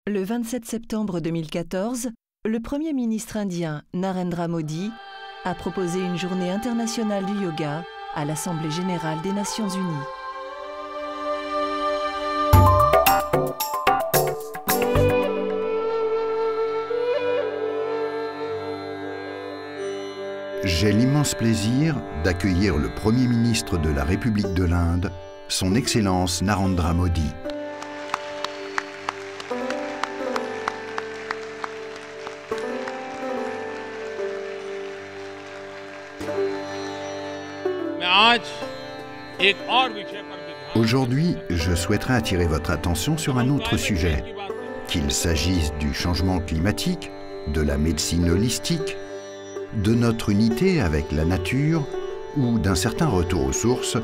Le 27 septembre 2014, le Premier ministre indien Narendra Modi a proposé une journée internationale du yoga à l'Assemblée générale des Nations unies. J'ai l'immense plaisir d'accueillir le Premier ministre de la République de l'Inde, Son Excellence Narendra Modi. Aujourd'hui, je souhaiterais attirer votre attention sur un autre sujet, qu'il s'agisse du changement climatique, de la médecine holistique, de notre unité avec la nature ou d'un certain retour aux sources.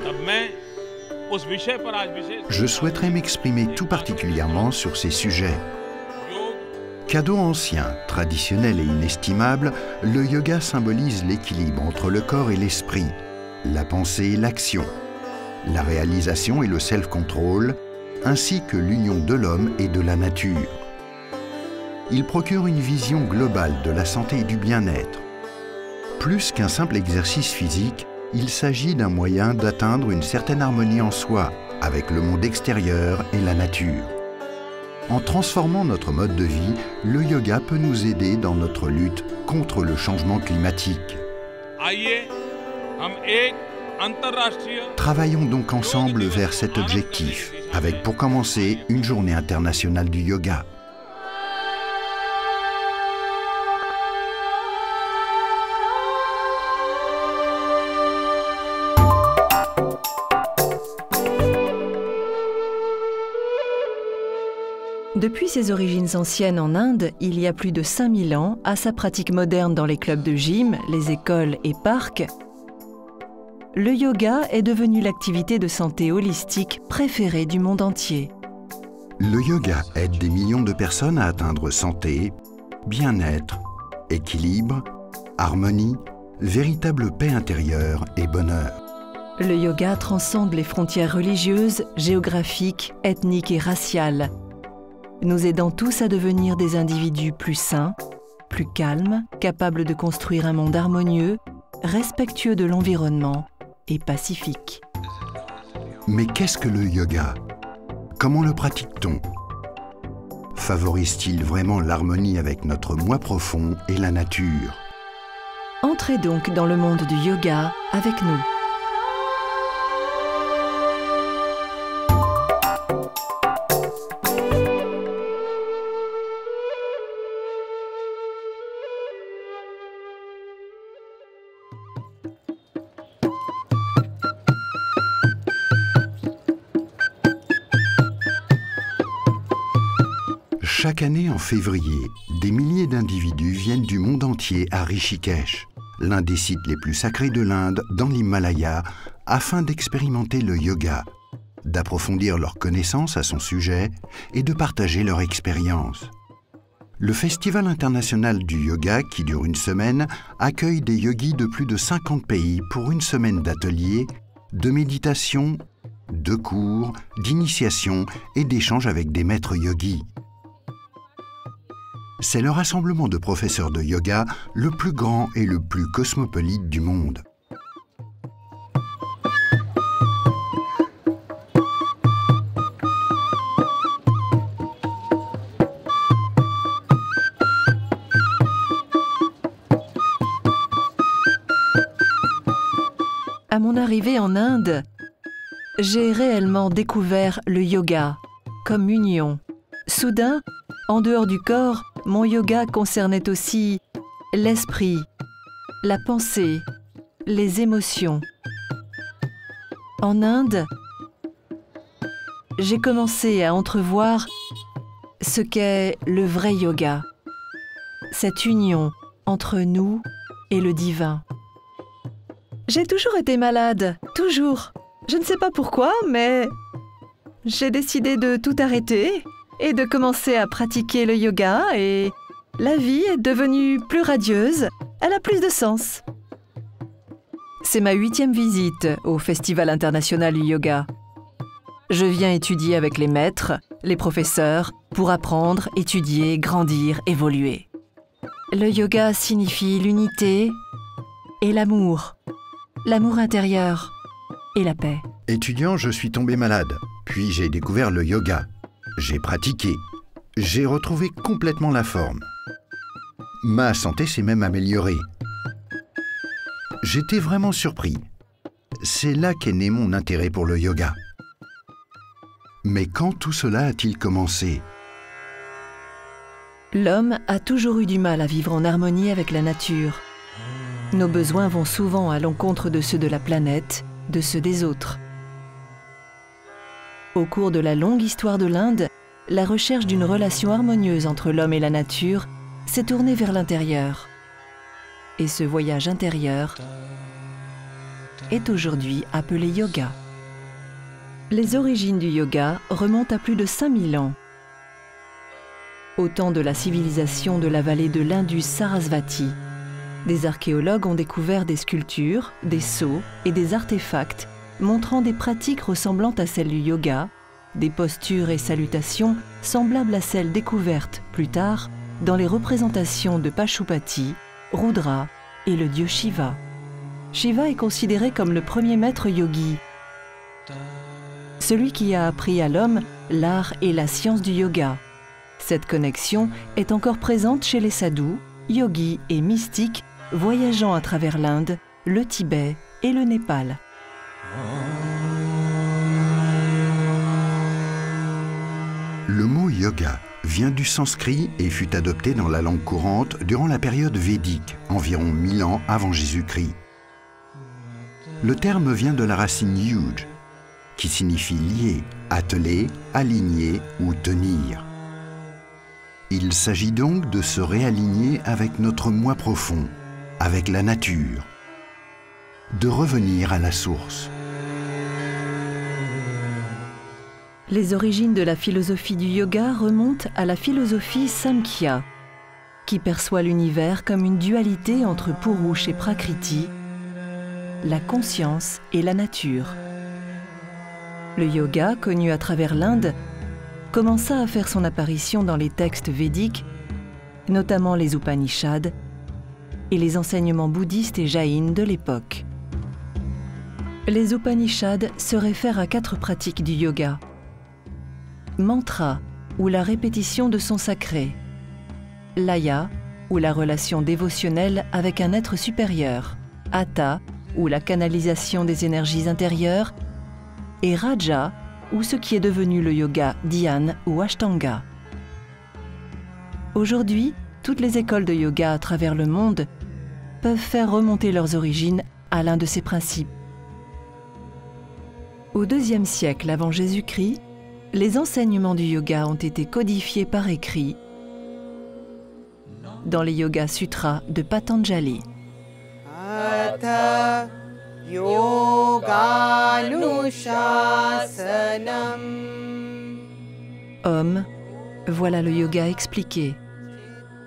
Je souhaiterais m'exprimer tout particulièrement sur ces sujets. Cadeau ancien, traditionnel et inestimable, le yoga symbolise l'équilibre entre le corps et l'esprit, la pensée et l'action, la réalisation et le self-control, ainsi que l'union de l'homme et de la nature. Il procure une vision globale de la santé et du bien-être. Plus qu'un simple exercice physique, il s'agit d'un moyen d'atteindre une certaine harmonie en soi, avec le monde extérieur et la nature. En transformant notre mode de vie, le yoga peut nous aider dans notre lutte contre le changement climatique. Travaillons donc ensemble vers cet objectif, avec pour commencer une journée internationale du yoga. Depuis ses origines anciennes en Inde, il y a plus de 5000 ans, à sa pratique moderne dans les clubs de gym, les écoles et parcs, le yoga est devenu l'activité de santé holistique préférée du monde entier. Le yoga aide des millions de personnes à atteindre santé, bien-être, équilibre, harmonie, véritable paix intérieure et bonheur. Le yoga transcende les frontières religieuses, géographiques, ethniques et raciales, nous aidant tous à devenir des individus plus sains, plus calmes, capables de construire un monde harmonieux, respectueux de l'environnement et pacifique. Mais qu'est-ce que le yoga? Comment le pratique-t-on? Favorise-t-il vraiment l'harmonie avec notre moi profond et la nature? Entrez donc dans le monde du yoga avec nous. Chaque année, en février, des milliers d'individus viennent du monde entier à Rishikesh, l'un des sites les plus sacrés de l'Inde, dans l'Himalaya, afin d'expérimenter le yoga, d'approfondir leurs connaissances à son sujet et de partager leur expérience. Le Festival international du yoga, qui dure une semaine, accueille des yogis de plus de 50 pays pour une semaine d'ateliers, de méditation, de cours, d'initiation et d'échanges avec des maîtres yogis. C'est le rassemblement de professeurs de yoga le plus grand et le plus cosmopolite du monde. À mon arrivée en Inde, j'ai réellement découvert le yoga comme union. Soudain, en dehors du corps, mon yoga concernait aussi l'esprit, la pensée, les émotions. En Inde, j'ai commencé à entrevoir ce qu'est le vrai yoga, cette union entre nous et le divin. J'ai toujours été malade, toujours. Je ne sais pas pourquoi, mais j'ai décidé de tout arrêter et de commencer à pratiquer le yoga et la vie est devenue plus radieuse, elle a plus de sens. C'est ma 8e visite au Festival international du yoga. Je viens étudier avec les maîtres, les professeurs, pour apprendre, étudier, grandir, évoluer. Le yoga signifie l'unité et l'amour intérieur et la paix. Étudiant, je suis tombé malade, puis j'ai découvert le yoga. J'ai pratiqué. J'ai retrouvé complètement la forme. Ma santé s'est même améliorée. J'étais vraiment surpris. C'est là qu'est né mon intérêt pour le yoga. Mais quand tout cela a-t-il commencé? L'homme a toujours eu du mal à vivre en harmonie avec la nature. Nos besoins vont souvent à l'encontre de ceux de la planète, de ceux des autres. Au cours de la longue histoire de l'Inde, la recherche d'une relation harmonieuse entre l'homme et la nature s'est tournée vers l'intérieur. Et ce voyage intérieur est aujourd'hui appelé yoga. Les origines du yoga remontent à plus de 5000 ans. Au temps de la civilisation de la vallée de l'Indus-Sarasvati, des archéologues ont découvert des sculptures, des sceaux et des artefacts montrant des pratiques ressemblant à celles du yoga, des postures et salutations semblables à celles découvertes plus tard dans les représentations de Pashupati, Rudra et le dieu Shiva. Shiva est considéré comme le premier maître yogi, celui qui a appris à l'homme l'art et la science du yoga. Cette connexion est encore présente chez les sadhus, yogis et mystiques voyageant à travers l'Inde, le Tibet et le Népal. Le mot yoga vient du sanskrit et fut adopté dans la langue courante durant la période védique, environ 1000 ans avant Jésus-Christ. Le terme vient de la racine yuj, qui signifie lier, atteler, aligner ou tenir. Il s'agit donc de se réaligner avec notre moi profond, avec la nature, de revenir à la source. Les origines de la philosophie du yoga remontent à la philosophie Samkhya, qui perçoit l'univers comme une dualité entre Purush et Prakriti, la conscience et la nature. Le yoga, connu à travers l'Inde, commença à faire son apparition dans les textes védiques, notamment les Upanishads et les enseignements bouddhistes et jaïnes de l'époque. Les Upanishads se réfèrent à 4 pratiques du yoga. Mantra, ou la répétition de son sacré. Laya, ou la relation dévotionnelle avec un être supérieur. Hatha, ou la canalisation des énergies intérieures. Et Raja, ou ce qui est devenu le yoga Dhyana ou Ashtanga. Aujourd'hui, toutes les écoles de yoga à travers le monde peuvent faire remonter leurs origines à l'un de ces principes. Au IIe siècle avant Jésus-Christ, les enseignements du yoga ont été codifiés par écrit dans les Yoga Sutras de Patanjali. Homme, voilà le yoga expliqué.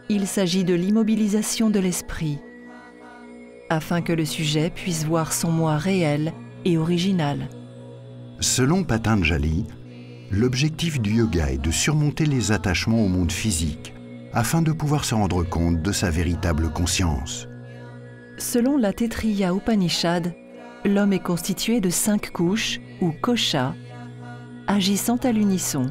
Il s'agit de l'immobilisation de l'esprit, afin que le sujet puisse voir son moi réel et original. Selon Patanjali, l'objectif du yoga est de surmonter les attachements au monde physique, afin de pouvoir se rendre compte de sa véritable conscience. Selon la Taittiriya Upanishad, l'homme est constitué de 5 couches, ou koshas, agissant à l'unisson.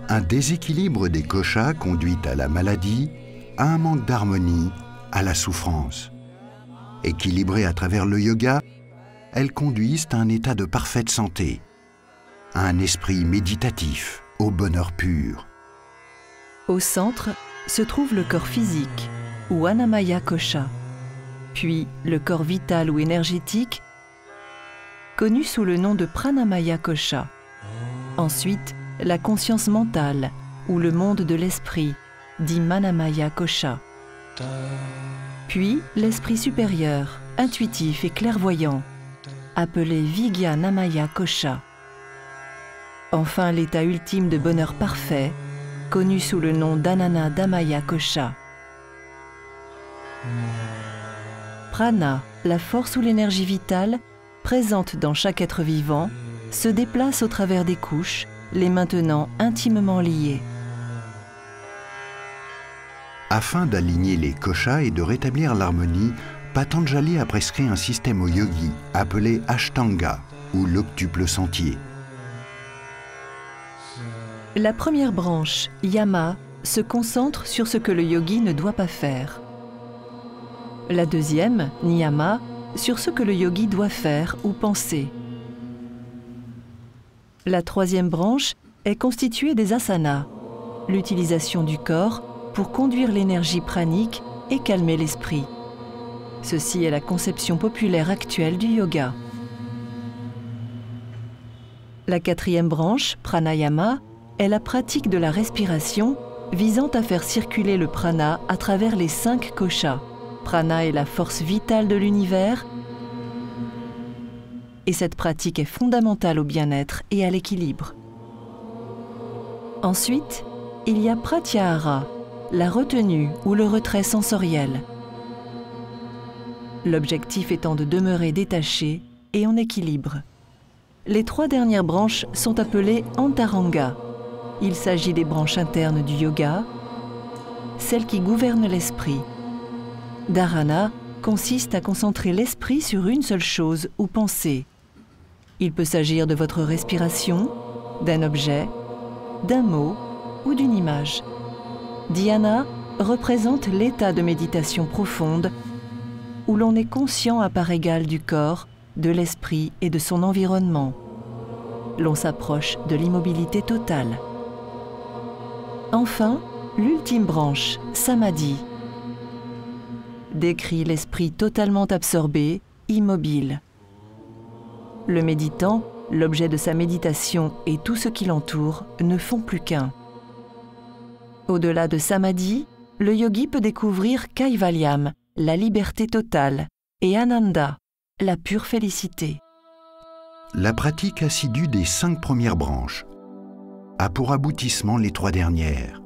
Un déséquilibre des koshas conduit à la maladie, à un manque d'harmonie, à la souffrance. Équilibrées à travers le yoga, elles conduisent à un état de parfaite santé, à un esprit méditatif, au bonheur pur. Au centre se trouve le corps physique, ou Annamaya Kosha, puis le corps vital ou énergétique, connu sous le nom de Pranamaya Kosha. Ensuite, la conscience mentale, ou le monde de l'esprit, dit Manamaya Kosha. Puis l'esprit supérieur, intuitif et clairvoyant, appelé Vijnanamaya Kosha. Enfin, l'état ultime de bonheur parfait, connu sous le nom d'Anandamaya Kosha. Prana, la force ou l'énergie vitale, présente dans chaque être vivant, se déplace au travers des couches, les maintenant intimement liées. Afin d'aligner les koshas et de rétablir l'harmonie, Patanjali a prescrit un système aux yogis appelé Ashtanga, ou l'octuple sentier. La première branche, Yama, se concentre sur ce que le yogi ne doit pas faire. La deuxième, Niyama, sur ce que le yogi doit faire ou penser. La troisième branche est constituée des asanas, l'utilisation du corps pour conduire l'énergie pranique et calmer l'esprit. Ceci est la conception populaire actuelle du yoga. La quatrième branche, pranayama, est la pratique de la respiration visant à faire circuler le prana à travers les 5 koshas. Prana est la force vitale de l'univers et cette pratique est fondamentale au bien-être et à l'équilibre. Ensuite, il y a pratyahara, la retenue ou le retrait sensoriel. L'objectif étant de demeurer détaché et en équilibre. Les 3 dernières branches sont appelées antaranga. Il s'agit des branches internes du yoga, celles qui gouvernent l'esprit. Dharana consiste à concentrer l'esprit sur une seule chose ou pensée. Il peut s'agir de votre respiration, d'un objet, d'un mot ou d'une image. Dhyana représente l'état de méditation profonde où l'on est conscient à part égale du corps, de l'esprit et de son environnement. L'on s'approche de l'immobilité totale. Enfin, l'ultime branche, Samadhi, décrit l'esprit totalement absorbé, immobile. Le méditant, l'objet de sa méditation et tout ce qui l'entoure ne font plus qu'un. Au-delà de Samadhi, le yogi peut découvrir Kaivalyam, la liberté totale, et Ananda, la pure félicité. La pratique assidue des 5 premières branches a pour aboutissement les 3 dernières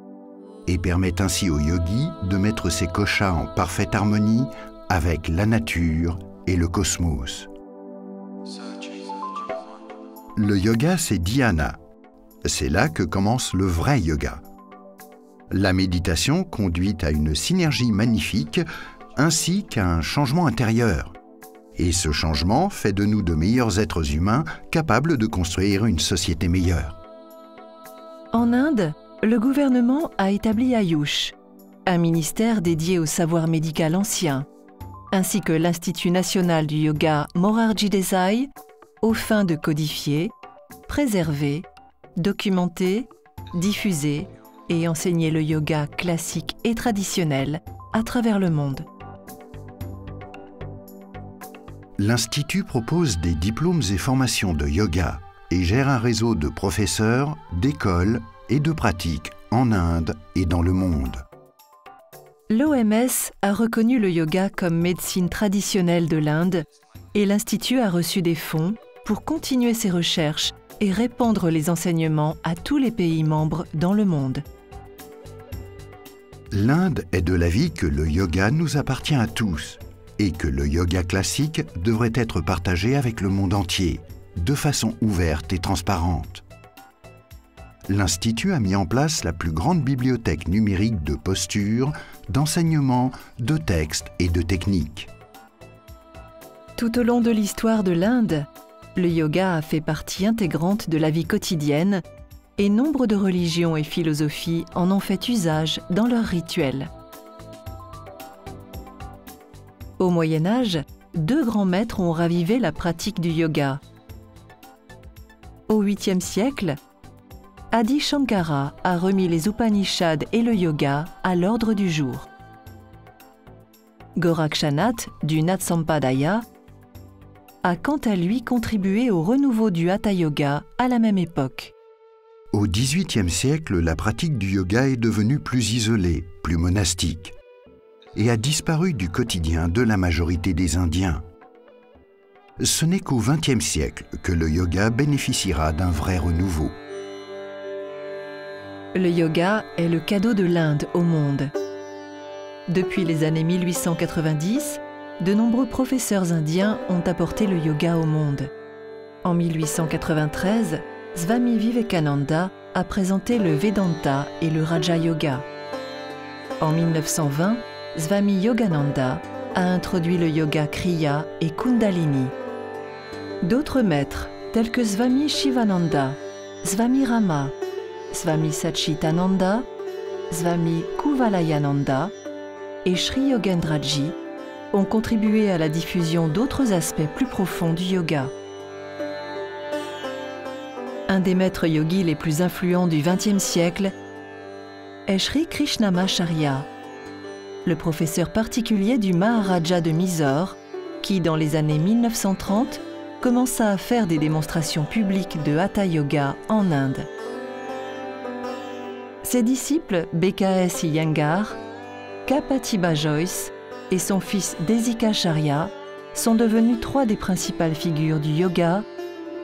et permet ainsi au yogi de mettre ses koshas en parfaite harmonie avec la nature et le cosmos. Le yoga, c'est dhyana. C'est là que commence le vrai yoga. La méditation conduit à une synergie magnifique ainsi qu'à un changement intérieur. Et ce changement fait de nous de meilleurs êtres humains capables de construire une société meilleure. En Inde, le gouvernement a établi Ayush, un ministère dédié au savoir médical ancien, ainsi que l'Institut national du yoga Morarji Desai, aux fins de codifier, préserver, documenter, diffuser et enseigner le yoga classique et traditionnel à travers le monde. L'Institut propose des diplômes et formations de yoga et gère un réseau de professeurs, d'écoles et de pratiques en Inde et dans le monde. L'OMS a reconnu le yoga comme médecine traditionnelle de l'Inde et l'Institut a reçu des fonds pour continuer ses recherches et répandre les enseignements à tous les pays membres dans le monde. L'Inde est de l'avis que le yoga nous appartient à tous et que le yoga classique devrait être partagé avec le monde entier, de façon ouverte et transparente. L'Institut a mis en place la plus grande bibliothèque numérique de postures, d'enseignements, de textes et de techniques. Tout au long de l'histoire de l'Inde, le yoga a fait partie intégrante de la vie quotidienne et nombre de religions et philosophies en ont fait usage dans leurs rituels. Au Moyen Âge, 2 grands maîtres ont ravivé la pratique du yoga. Au 8e siècle, Adi Shankara a remis les Upanishads et le yoga à l'ordre du jour. Gorakshanath du Natsampadaya a quant à lui contribué au renouveau du Hatha Yoga à la même époque. Au XVIIIe siècle, la pratique du yoga est devenue plus isolée, plus monastique, et a disparu du quotidien de la majorité des Indiens. Ce n'est qu'au XXe siècle que le yoga bénéficiera d'un vrai renouveau. Le yoga est le cadeau de l'Inde au monde. Depuis les années 1890, de nombreux professeurs indiens ont apporté le yoga au monde. En 1893, Swami Vivekananda a présenté le Vedanta et le Raja Yoga. En 1920, Swami Yogananda a introduit le yoga Kriya et Kundalini. D'autres maîtres, tels que Swami Shivananda, Swami Rama, Swami Satchitananda, Swami Kuvalayananda et Sri Yogendraji, ont contribué à la diffusion d'autres aspects plus profonds du yoga. Un des maîtres yogis les plus influents du XXe siècle est Sri Krishnamacharya, le professeur particulier du Maharaja de Mysore, qui, dans les années 1930, commença à faire des démonstrations publiques de Hatha Yoga en Inde. Ses disciples BKS Iyengar, Kapatiba Joyce et son fils Desikacharya sont devenus trois des principales figures du yoga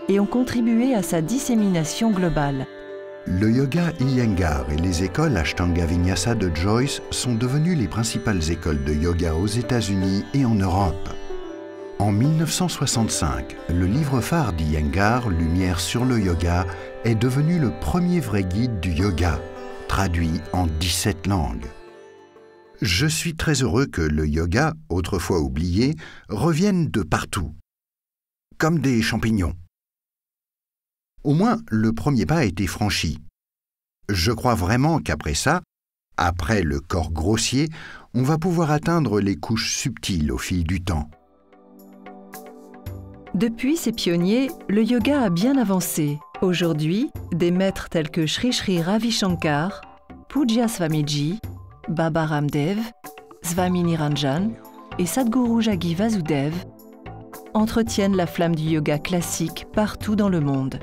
et ont contribué à sa dissémination globale. Le yoga Iyengar et les écoles Ashtanga Vinyasa de Joyce sont devenues les principales écoles de yoga aux États-Unis et en Europe. En 1965, le livre phare d'Iyengar, Lumière sur le yoga, est devenu le premier vrai guide du yoga, traduit en 17 langues. Je suis très heureux que le yoga, autrefois oublié, revienne de partout, comme des champignons. Au moins, le premier pas a été franchi. Je crois vraiment qu'après ça, après le corps grossier, on va pouvoir atteindre les couches subtiles au fil du temps. Depuis ses pionniers, le yoga a bien avancé. Aujourd'hui, des maîtres tels que Sri Sri Ravi Shankar, Pujya Swamiji, Baba Ramdev, Swami Niranjan et Sadhguru Jagi Vasudev entretiennent la flamme du yoga classique partout dans le monde.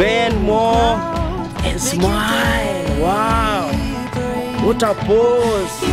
Bend more and smile. Wow, what a pose.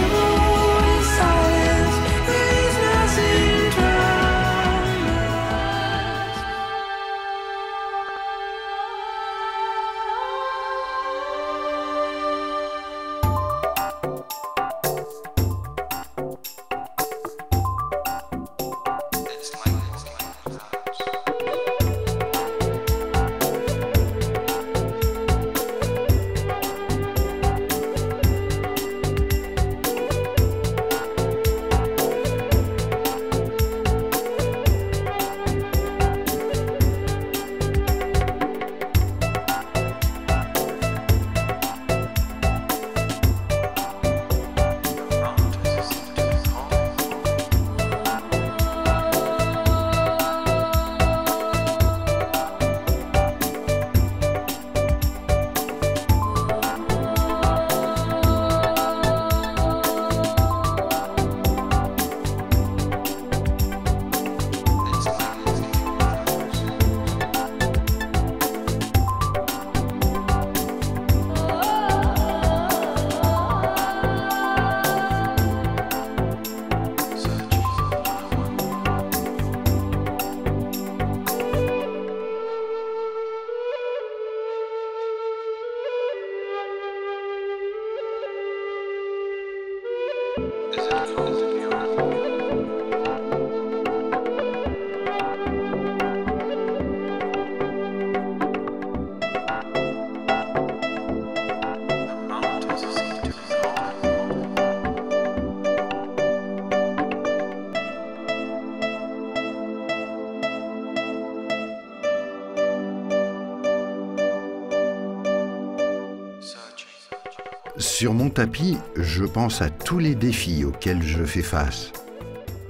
Sur mon tapis, je pense à tous les défis auxquels je fais face,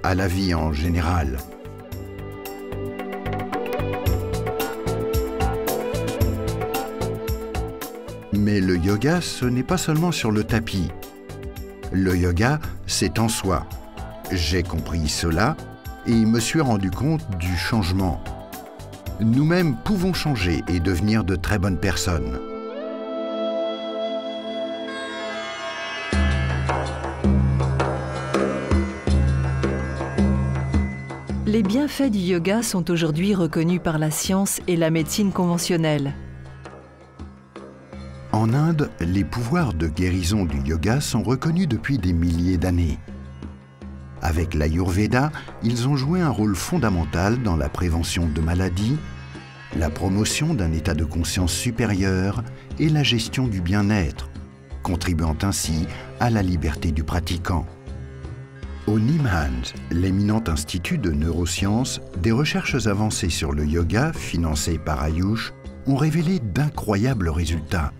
à la vie en général. Mais le yoga, ce n'est pas seulement sur le tapis. Le yoga, c'est en soi. J'ai compris cela et me suis rendu compte du changement. Nous-mêmes pouvons changer et devenir de très bonnes personnes. Les bienfaits du yoga sont aujourd'hui reconnus par la science et la médecine conventionnelle. En Inde, les pouvoirs de guérison du yoga sont reconnus depuis des milliers d'années. Avec l'Ayurveda, ils ont joué un rôle fondamental dans la prévention de maladies, la promotion d'un état de conscience supérieur et la gestion du bien-être, contribuant ainsi à la liberté du pratiquant. Au NIMHANS, l'éminent institut de neurosciences, des recherches avancées sur le yoga, financées par Ayush, ont révélé d'incroyables résultats.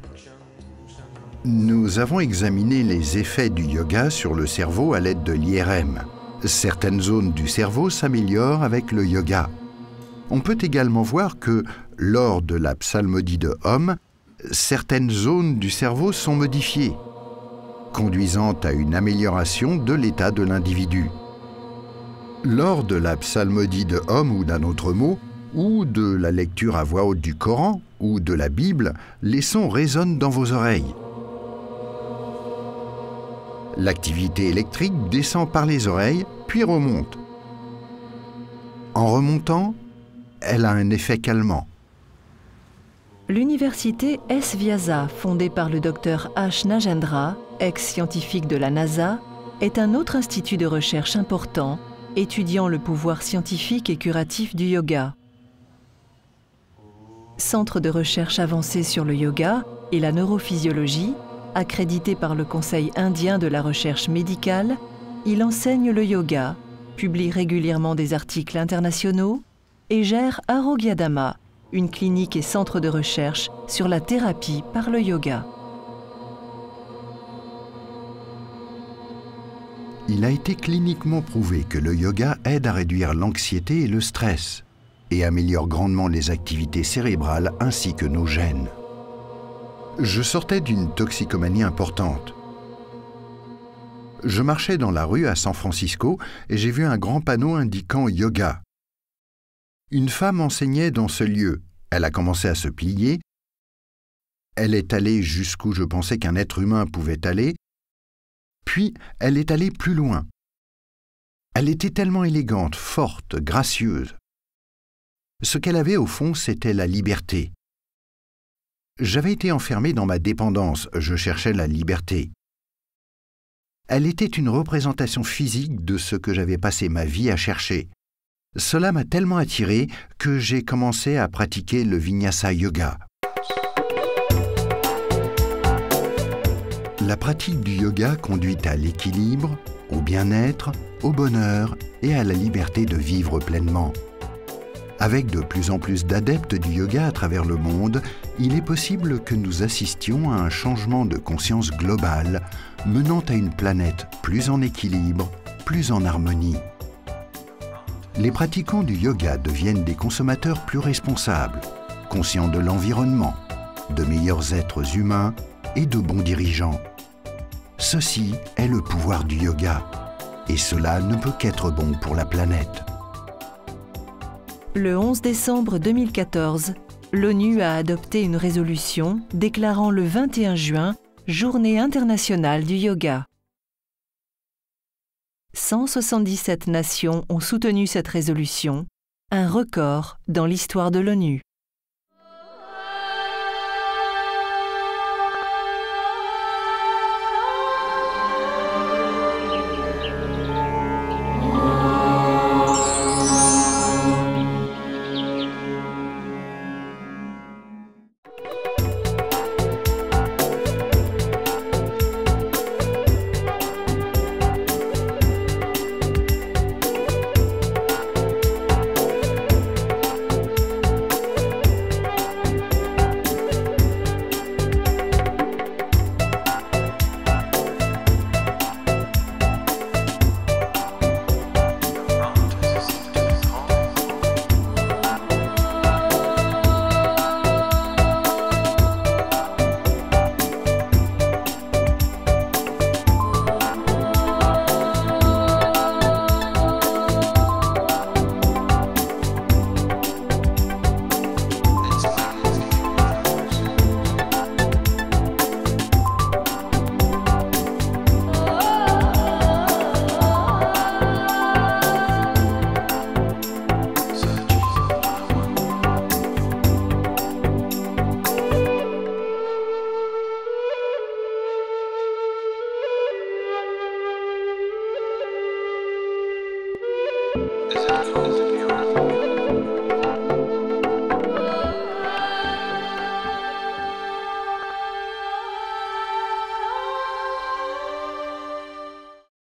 Nous avons examiné les effets du yoga sur le cerveau à l'aide de l'IRM. Certaines zones du cerveau s'améliorent avec le yoga. On peut également voir que, lors de la psalmodie de Om, certaines zones du cerveau sont modifiées, conduisant à une amélioration de l'état de l'individu. Lors de la psalmodie de Om ou d'un autre mot, ou de la lecture à voix haute du Coran ou de la Bible, les sons résonnent dans vos oreilles. L'activité électrique descend par les oreilles, puis remonte. En remontant, elle a un effet calmant. L'université S. Vyasa, fondée par le Dr H. Nagendra, ex-scientifique de la NASA, est un autre institut de recherche important, étudiant le pouvoir scientifique et curatif du yoga. Centre de recherche avancé sur le yoga et la neurophysiologie, accrédité par le Conseil indien de la recherche médicale, il enseigne le yoga, publie régulièrement des articles internationaux et gère Arogyadama, une clinique et centre de recherche sur la thérapie par le yoga. Il a été cliniquement prouvé que le yoga aide à réduire l'anxiété et le stress et améliore grandement les activités cérébrales ainsi que nos gènes. Je sortais d'une toxicomanie importante. Je marchais dans la rue à San Francisco et j'ai vu un grand panneau indiquant « Yoga ». Une femme enseignait dans ce lieu. Elle a commencé à se plier. Elle est allée jusqu'où je pensais qu'un être humain pouvait aller. Puis, elle est allée plus loin. Elle était tellement élégante, forte, gracieuse. Ce qu'elle avait au fond, c'était la liberté. J'avais été enfermé dans ma dépendance, je cherchais la liberté. Elle était une représentation physique de ce que j'avais passé ma vie à chercher. Cela m'a tellement attiré que j'ai commencé à pratiquer le Vinyasa Yoga. La pratique du yoga conduit à l'équilibre, au bien-être, au bonheur et à la liberté de vivre pleinement. Avec de plus en plus d'adeptes du yoga à travers le monde, il est possible que nous assistions à un changement de conscience globale, menant à une planète plus en équilibre, plus en harmonie. Les pratiquants du yoga deviennent des consommateurs plus responsables, conscients de l'environnement, de meilleurs êtres humains et de bons dirigeants. Ceci est le pouvoir du yoga, et cela ne peut qu'être bon pour la planète. Le 11 décembre 2014, l'ONU a adopté une résolution déclarant le 21 juin Journée internationale du yoga. 177 nations ont soutenu cette résolution, un record dans l'histoire de l'ONU. as it flows